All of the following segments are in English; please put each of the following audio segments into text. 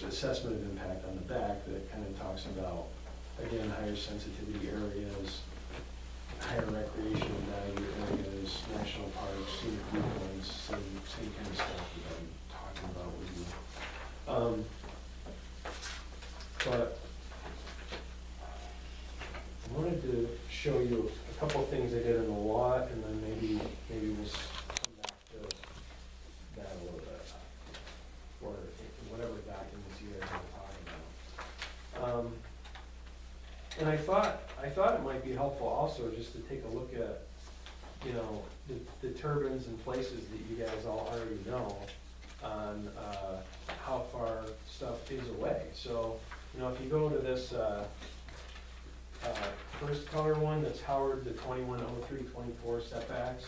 there's assessment of impact on the back that kind of talks about, again, higher sensitivity areas, higher recreational value areas, national parks, scenic viewpoints, same kind of stuff that I'm talking about with you. But I wanted to show you a couple things I did in the lot, and then maybe we'll come back to that a little bit, or in whatever documents you guys are talking about. And I thought it might be helpful also just to take a look at, you know, the turbines and places that you guys all already know on how far stuff is away. So, you know, if you go to this first color one that's Howard, the 2103-24 setbacks,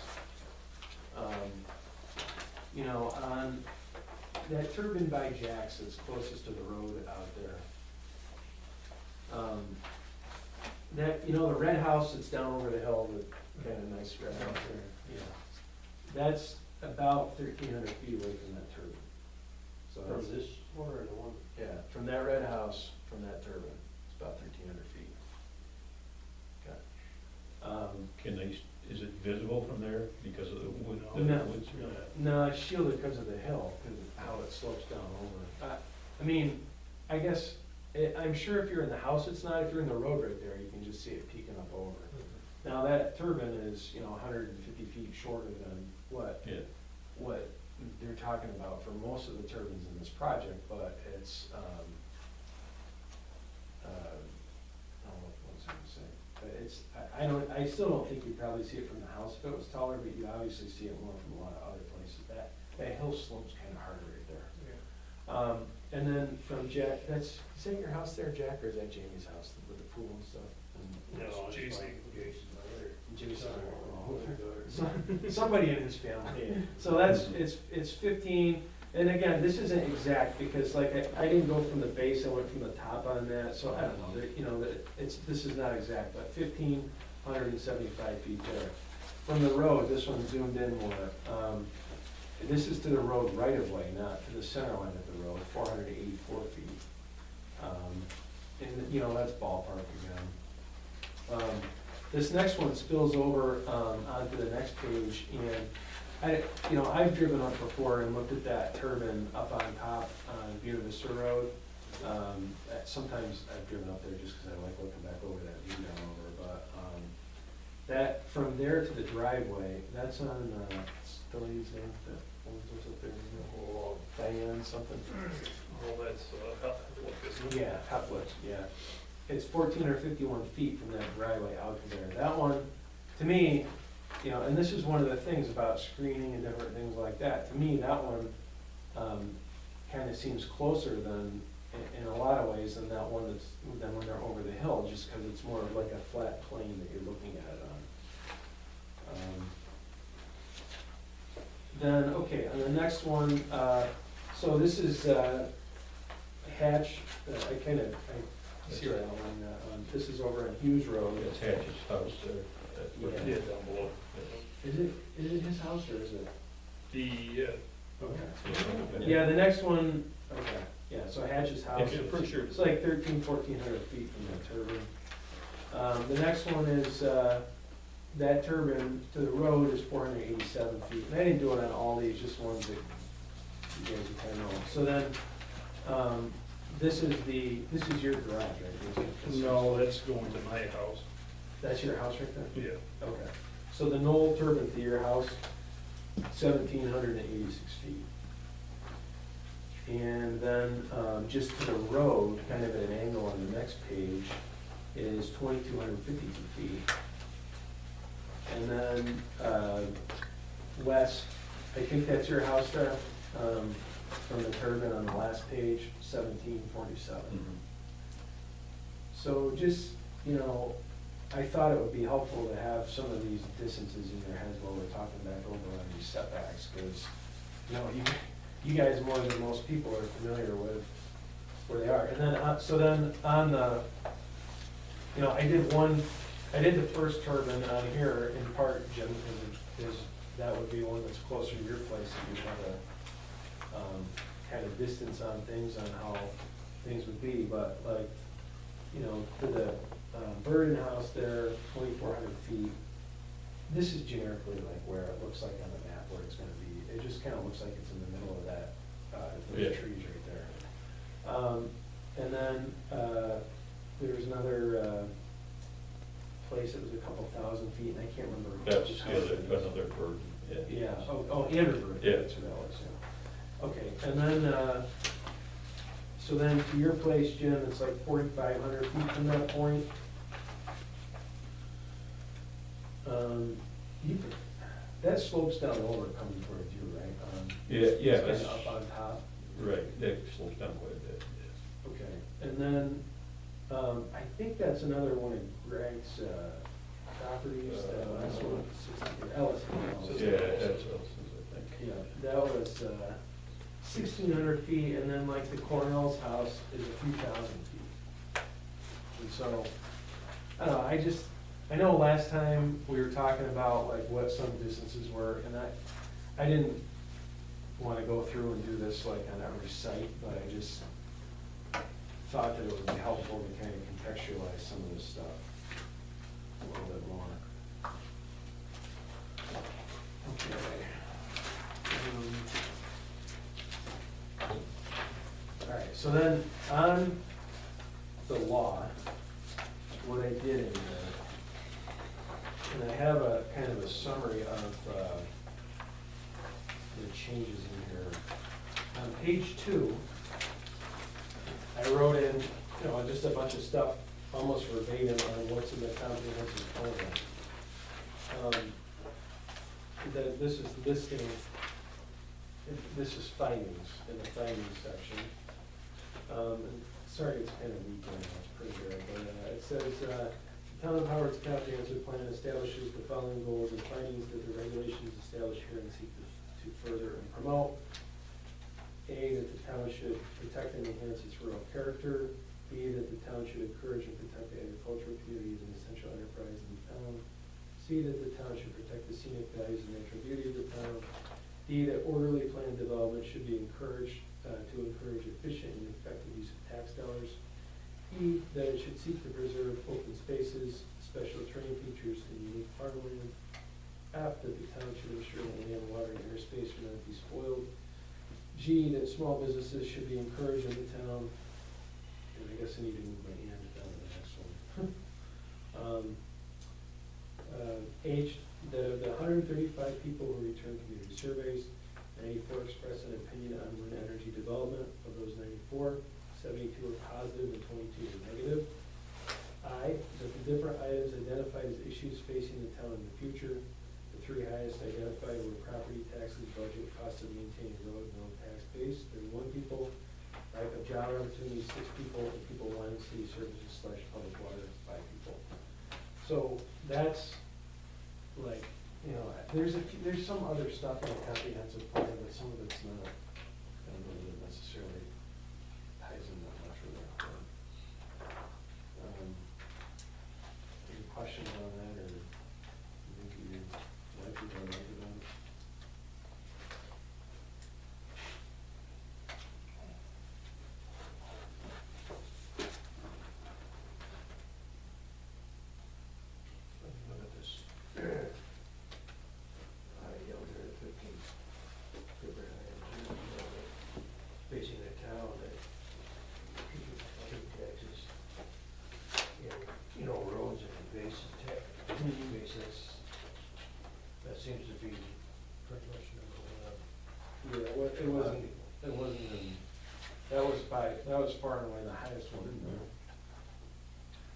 you know, on that turbine by Jack's that's closest to the road out there. That, you know, the red house that's down over the hill, the kind of nice red house there, yeah. That's about 1,300 feet away from that turbine. So From that's, this one or the one? yeah, from that red house, from that turbine, it's about 1,300 feet. Okay. Can they, is it visible from there because of the wood? No. woods? No, it's shielded because of the hill, because of how it slopes down over. I mean, I guess, I'm sure if you're in the house, it's not. If you're in the road right there, you can just see it peeking up over. Now, that turbine is, you know, 150 feet shorter than what they're talking about for most of the turbines in this project, but it's, what's I gonna say? But I still don't think you'd probably see it from the house if it was taller, but you obviously see it more from a lot of other places. That hill slopes kind of harder right there. Yeah. And then from Jack, is that your house there, Jack, or is that Jamie's house with the pool and stuff? No, it's Jason. Jason's brother. Jason, Daughter. somebody in his family. So it's 15, and again, this isn't exact, because like, I didn't go from the base, I went from the top on that, so I don't know, you know, this is not exact, but 1,575 feet there. From the road, this one zoomed in more. This is to the road right of way, not to the center line of the road, 484 feet. And, you know, that's ballpark again. This next one spills over onto the next page, and I've driven up before and looked at that turbine up on top on Buena Vista Road. Sometimes I've driven up there just because I like looking back over that view down over, but that, from there to the driveway, that's on, what's the lady's name that owns those up there? Oh, Diane something? Well, that's, Yeah, Heflet, yeah. It's 14 or 51 feet from that driveway out to there. That one, to me, you know, and this is one of the things about screening and different things like that. To me, that one kind of seems closer than, in a lot of ways, than that one than when they're over the hill, just because it's more of like a flat plane that you're looking at it on. Then, okay, on the next one, so this is Hatch. I see right along that one. This is over on Hughes Road. It's Hatch's house there. That's what it Yeah. is down below. Is it his house or is it? Okay. Yeah. Yeah, the next one, okay, yeah, so Hatch's house. Yeah, I'm pretty sure. It's like 1,400 feet from the turbine. The next one is, that turbine to the road is 487 feet. And I didn't do it on all these, just ones that you guys can kind of know. So then, this is your garage, right? No, that's going to my house. That's your house right there? Yeah. Okay. So the Knoll turbine to your house, 1,786 feet. And then, just to the road, kind of at an angle on the next page, is 2,252 feet. And then, west, I think that's your house there, from the turbine on the last page, 1,747. So just, you know, I thought it would be helpful to have some of these distances in your heads while we're talking back over on these setbacks, because, you know, you guys more than most people are familiar with where they are. And then, so then on the, you know, I did the first turbine on here in part, Jim, because that would be one that's closer to your place that you'd want to kind of distance on things, on how things would be, but like, you know, for the Burden House there, 2,400 feet, this is generically like where it looks like on the map where it's gonna be. It just kinda looks like it's in the middle of that, those Yeah. trees right there. And then, there's another, place that was a couple thousand feet, and I can't remember. That's which the house other, it is. another burden, yeah. Yeah, oh, Amberburg, Yeah. that's what that was, yeah. Okay, and then, so then to your place, Jim, it's like 4,500 feet from that point. You, that slopes down over coming towards you, right? Yeah, yeah, It's that's, kinda up on top. right, that slopes down quite a bit, yeah. Okay, and then, I think that's another one of Greg's, properties, that last one, Ellis. Yeah, that's Ellison's, I think. Yeah, that was 1,600 feet, and then like the Cornell's house is a few thousand feet. And so, I don't know, I know last time we were talking about like what some distances were, and I didn't want to go through and do this like on every site, but I just thought that it would be helpful to kind of contextualize some of this stuff a little bit more. Okay. All right, so then on the law, what I did in there, and I have a kind of a summary of the changes in here. On page 2, I wrote in, you know, just a bunch of stuff, almost verbatim on what's in the comprehensive plan. This is listing, this is findings, in the findings section. Sorry, it's kind of weak right now, it's pretty good, but it says, the Town of Howard's comprehensive plan establishes the following goals and findings that the regulations established here and seek to further and promote. A, that the town should protect and enhance its rural character. B, that the town should encourage and protect the agricultural community as an essential enterprise in the town. C, that the town should protect the scenic values and natural beauty of the town. D, that orderly planned development should be encouraged to encourage efficient and effective use of tax dollars. E, that it should seek to preserve open spaces, special terrain features, and unique farmland. F, that the town should ensure that land, water, and airspace will not be spoiled. G, that small businesses should be encouraged in the town. And I guess I need to move my hand down to the next one. H, that of the 135 people who returned community surveys, 94 expressed an opinion on wind energy development. Of those 94, 72 are positive and 22 are negative. I, that the different items identified as issues facing the town in the future, the 3 highest identified were property taxes, budget, cost of maintaining road, no tax base, 31 people, lack of job opportunities, 6 people, and people wanting city services / public water, 5 people. So that's like, you know, there's some other stuff in the comprehensive plan, but some of it's not, I don't know that it necessarily ties in that much with that. Any questions on that, or you think you like it or like it on? Look at this. Yeah, we're at 15. Facing the town, that property taxes, you know, roads and bases, bases, that seems to be pretty much number one. Yeah, it wasn't even, that was far and away the highest one in there.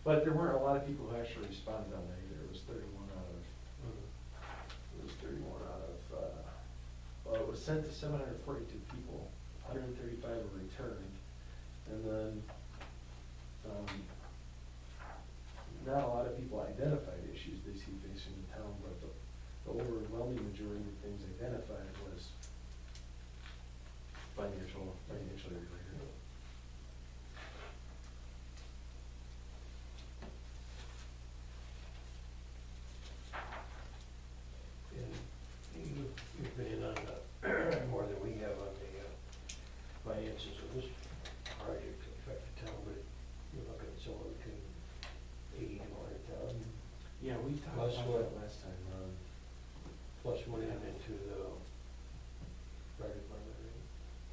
But there weren't a lot of people who actually responded on that either. It was 31 out of, well, it was sent to 742 people, 135 were returned. And then, not a lot of people identified issues they see facing the town, but the overwhelming majority of things identified was financially related. And your opinion on more than we have on the Financial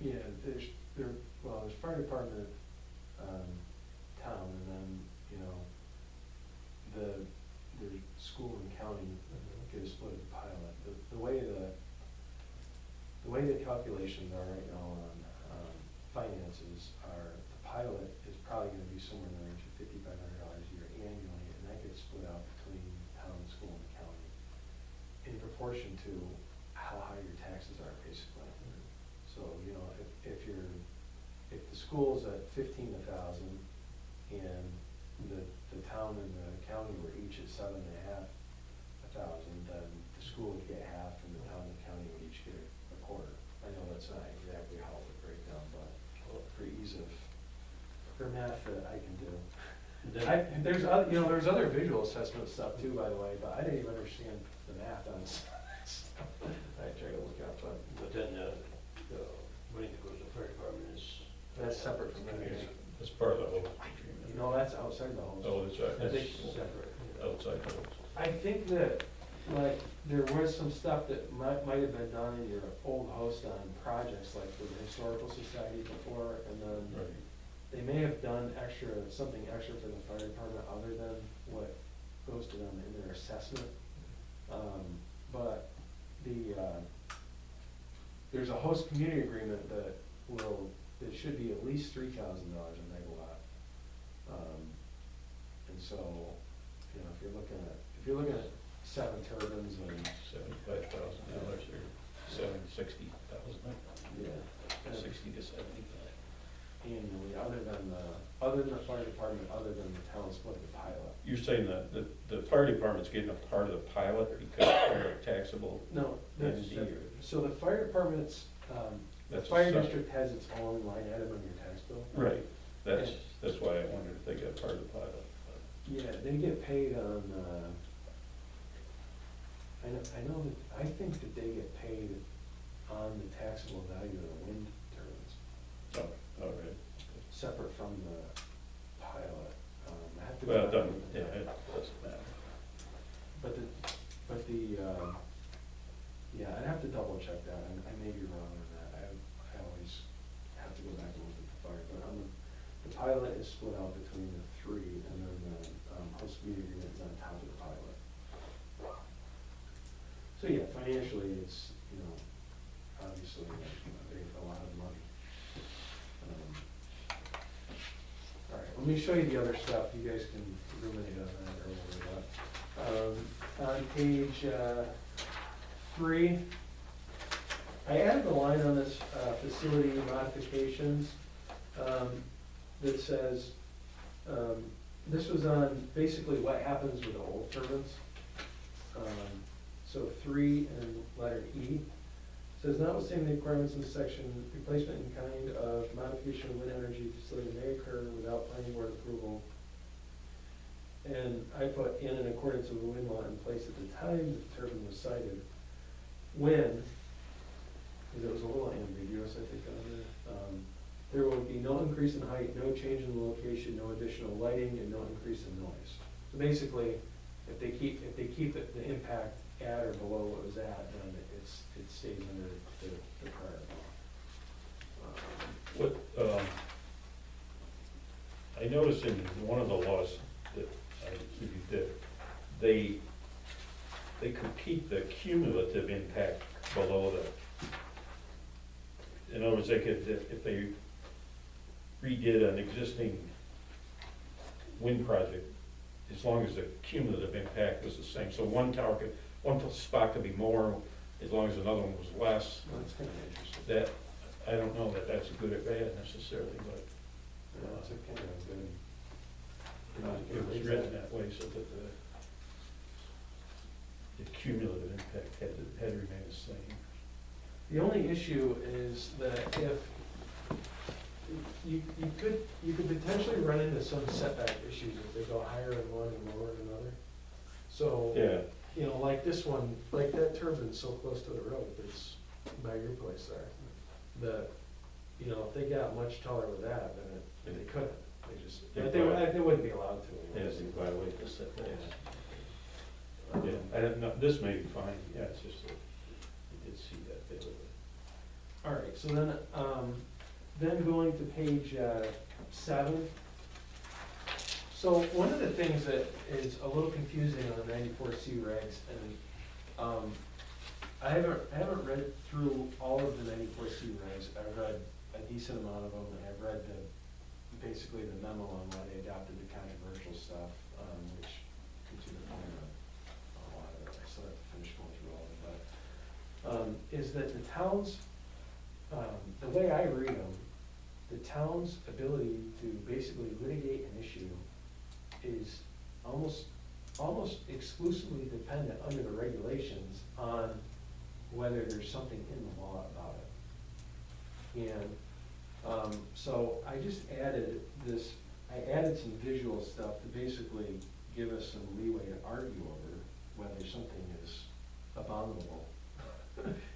Yeah, there's fire department, town, and then, you know, the school and county get a split of the pilot. The way the calculations are right now on, finances are, the pilot is probably gonna be somewhere in the range of $5,500 a year annually, and that gets split out between town, school, and county in proportion to how high your taxes are, basically. So, you know, if the school's at 15,000 and the town and the county were each at 7,500, then the school would get half and the town and county would each get a quarter. I know that's not exactly how it would break down, but for ease of, for math that I can do. There's other visual assessment stuff too, by the way, but I didn't even understand the math on this. I tried to look up, But then, the money that goes to the fire department is. that's separate from that. That's part of the whole agreement. No, that's outside the hose. Oh, that's right. I think That's separate. outside the hose. I think that, like, there was some stuff that might have been done in your old host on projects, like for the historical society before, and then Right. they may have done something extra for the fire department other than what goes to them in their assessment. But there's a host community agreement that should be at least $3,000 a megawatt. And so, you know, if you're looking at 7 turbines and, $75,000 or $60,000, yeah, 60 to 75. annually, other than the fire department, other than the town split the pilot. You're saying that the fire department's getting a part of the pilot because they're taxable? No, that's, End of year. so the fire department's, the That's fire separate. district has its own line item on your tax bill. Right, that's why I wondered if they got part of the pilot. Yeah, they get paid on, I think that they get paid on the taxable value of the wind turbines, Oh, all right. separate from the pilot. I have to. Well, go done, back and yeah, look at it that. doesn't matter. But yeah, I'd have to double check that, I may be wrong on that, I always have to go back and look at the fire, but the pilot is split out between the three, and then the host community agreement is on top of the pilot. So yeah, financially, it's, you know, obviously, a lot of money. All right, let me show you the other stuff, you guys can ruminate on that or whatever. On page 3, I added a line on this facility modifications that says, this was on basically what happens with the old turbines. So 3 and letter E says, notwithstanding the requirements in this section, replacement in kind of modification of wind energy facility may occur without planning board approval. And I put in accordance with the wind law in place at the time the turbine was sited, when, because it was a little ambiguous, I think, on there, there will be no increase in height, no change in the location, no additional lighting, and no increase in noise. So basically, if they keep the impact at or below what it was at, then it stays under the prior law. What, I noticed in one of the laws that I reviewed that they could keep the cumulative impact below in other words, they could, if they redid an existing wind project, as long as the cumulative impact was the same. So one spot could be more, as long as another one was less. Well, that's kind of interesting. That, I don't know that that's good or bad necessarily, but Yeah, it's a kind of good. it was written that way so that the cumulative impact had to remain the same. The only issue is that if, you could potentially run into some setback issues if they go higher in one and lower in another. So, Yeah, you know, like this one, like that turbine's so close to the road, that's by your place there, that, you know, if they got much taller with that, then they couldn't. They wouldn't be allowed to. as they violate the setbacks. Yeah, I don't know, this may be fine, yeah, it's just that, you did see that bit of it. All right, so then going to page 7. So one of the things that is a little confusing on the 94C regs, and I haven't read through all of the 94C regs. I've read a decent amount of them, and I've read basically the memo on why they adopted the controversial stuff, which comes to the point of a lot of it. I still have to finish going through all of it, but is that the towns, the way I read them, the town's ability to basically litigate an issue is almost exclusively dependent under the regulations on whether there's something in the law about it. And so I just added this, I added some visual stuff to basically give us some leeway to argue over whether something is abominable,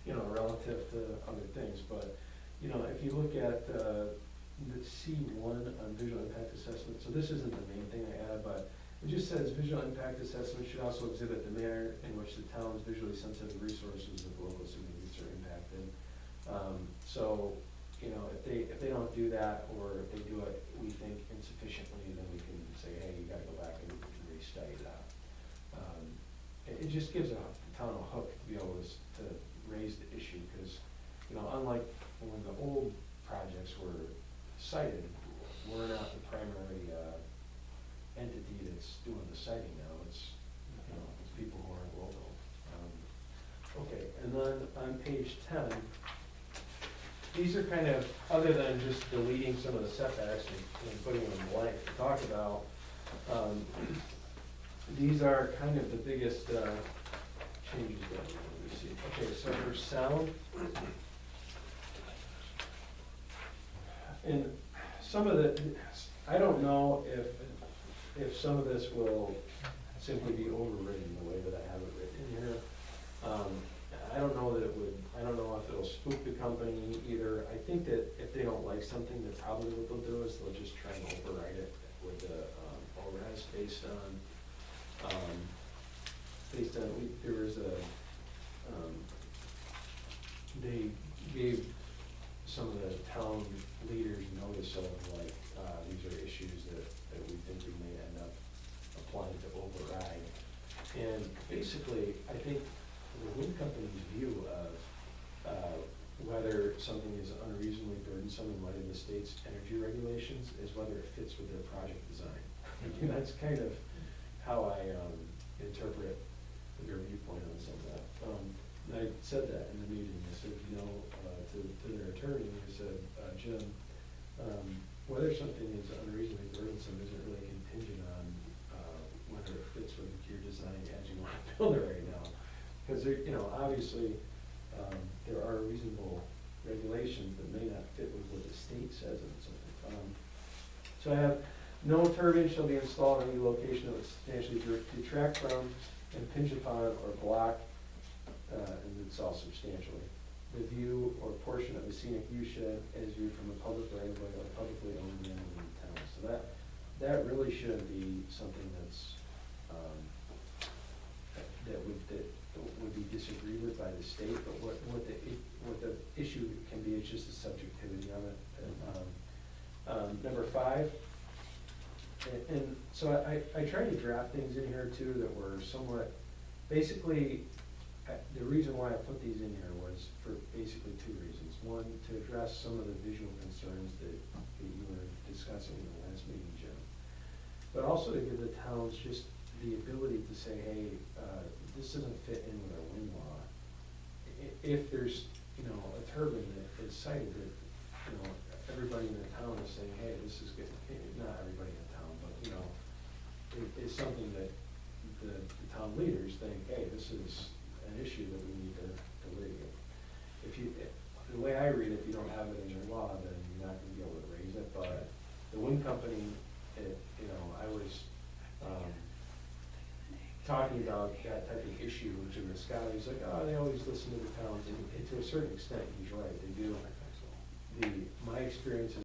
you know, relative to other things. But, you know, if you look at the C1 on visual impact assessment, so this isn't the main thing I added, but it just says visual impact assessment should also exhibit the manner in which the town's visually sensitive resources of local communities are impacted. So, you know, if they don't do that, or if they do it, we think insufficiently, then we can say, hey, you gotta go back and re-study that. It just gives the town a hook to be able to raise the issue, because, you know, unlike when the old projects were cited, we're not the primary entity that's doing the citing now. It's, you know, it's people who aren't local. Okay, and then on page 10, these are kind of, other than just deleting some of the setbacks and putting them blank to talk about, these are kind of the biggest changes that we see. Okay, so for sound, and some of the, I don't know if some of this will simply be overridden the way that I have it written here. I don't know that it would, I don't know if it'll spook the company either. I think that if they don't like something, then probably what they'll do is they'll just try and override it with the ORAS based on, there was a, they gave some of the town leaders notice of like, these are issues that we think we may end up applying to override. And basically, I think the wind company's view of whether something is unreasonably burdensome in light of the state's energy regulations is whether it fits with their project design. And that's kind of how I interpret their viewpoint on some of that. And I said that in the meeting. I said, you know, to their attorney, I said, Jim, whether something is unreasonably burdensome isn't really contingent on whether it fits with your design as you want to build it right now. Because, you know, obviously, there are reasonable regulations that may not fit with what the state says and something. So I have, no turbine shall be installed in any location that would substantially detract from, impinge upon, or block, and it's all substantially, the view or portion of a scenic view shed as viewed from a public right of way or publicly owned land in the town. So that really should be something that's, that would be disagreed with by the state, but what the issue can be is just the subjectivity of it. And, number 5, and so I tried to draft things in here too that were somewhat, basically, the reason why I put these in here was for basically 2 reasons. One, to address some of the visual concerns that you were discussing in the last meeting, Jim. But also to give the towns just the ability to say, hey, this doesn't fit in with our wind law. If there's, you know, a turbine that is cited that, you know, everybody in the town is saying, hey, this is good, not everybody in the town, but, you know, it's something that the town leaders think, hey, this is an issue that we need to litigate. The way I read it, if you don't have it in your law, then you're not gonna be able to raise it, but the wind company, you know, I was, talking about that type of issue to this guy. He's like, oh, they always listen to the towns, and to a certain extent, he's right, they do. My experience